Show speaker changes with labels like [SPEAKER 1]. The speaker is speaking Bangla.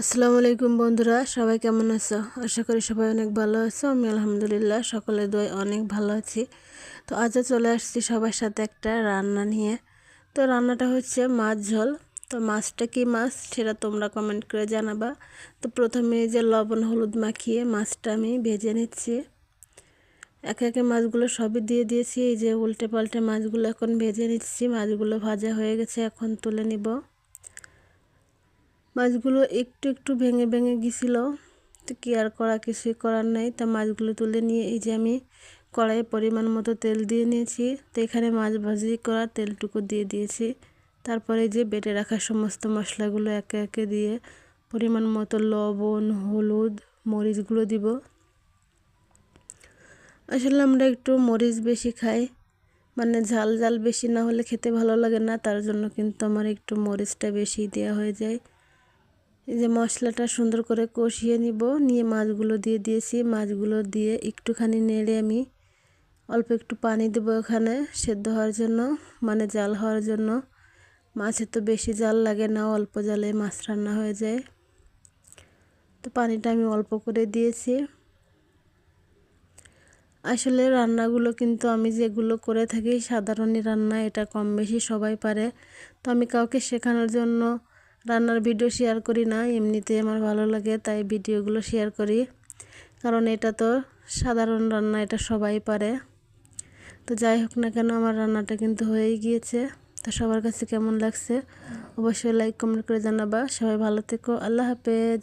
[SPEAKER 1] আসসালামু আলাইকুম বন্ধুরা, সবাই কেমন আছো? আশা করি সবাই অনেক ভালো আছো। আমি আলহামদুলিল্লাহ সকলের দোয়ায় অনেক ভালো আছি। তো আজও চলে আসছি সবার সাথে একটা রান্না নিয়ে। তো রান্নাটা হচ্ছে মাছ ঝোল। তো মাছটা কি মাছ সেটা তোমরা কমেন্ট করে জানাবা। তো প্রথমে যে লবণ হলুদ মাখিয়ে মাছটা আমি ভেজে নিচ্ছি। একে একে মাছগুলো সবই দিয়ে দিয়েছি। এই যে উল্টে পাল্টে মাছগুলো এখন ভেজে নিচ্ছি। মাছগুলো ভাজা হয়ে গেছে, এখন তুলে নিব। মাছগুলো একটু একটু ভেঙে ভেঙে গেছিল, তো কি আর কিছুই করার নাই। তা মাছগুলো তুলে নিয়ে এই যে আমি কড়াইয়ে পরিমাণ মতো তেল দিয়ে নিয়েছি। তো এখানে মাছ ভাজি করা তেলটুকু দিয়ে দিয়েছি। তারপরে যে বেটে রাখা সমস্ত মশলাগুলো একে একে দিয়ে পরিমাণ মতো লবণ হলুদ মরিচগুলো দিব। আসলে আমরা একটু মরিচ বেশি খাই, মানে ঝাল ঝাল বেশি না হলে খেতে ভালো লাগে না, তার জন্য কিন্তু আমার একটু মরিচটা বেশি দেওয়া হয়ে যায়। এই যে মশলাটা সুন্দর করে কষিয়ে নিয়ে মাছগুলো দিয়ে দিয়েছি। মাছগুলো দিয়ে একটুখানি নেড়ে আমি অল্প একটু পানি দেবো এখানে সেদ্ধ হওয়ার জন্য, মানে জাল হওয়ার জন্য। মাছে তো বেশি জাল লাগে না, অল্প জালে মাছ রান্না হয়ে যায়। তো পানিটা আমি অল্প করে দিয়েছি। আসলে রান্নাগুলো কিন্তু আমি যেগুলো করে থাকি সাধারণই রান্না, এটা কম বেশি সবাই পারে। তো আমি কাউকে শেখানোর জন্য রান্নার ভিডিও শেয়ার করি না, এমনিতে আমার ভালো লাগে তাই ভিডিওগুলো শেয়ার করি। কারণ এটা তো সাধারণ রান্না, এটা সবাই পারে। তো যাই হোক না কেন, আমার রান্নাটা কিন্তু হয়েই গিয়েছে। তো সবার কাছে কেমন লাগছে অবশ্যই লাইক কমেন্ট করে জানাবা। সবাই ভালো থেকো, আল্লাহ হাফেজ।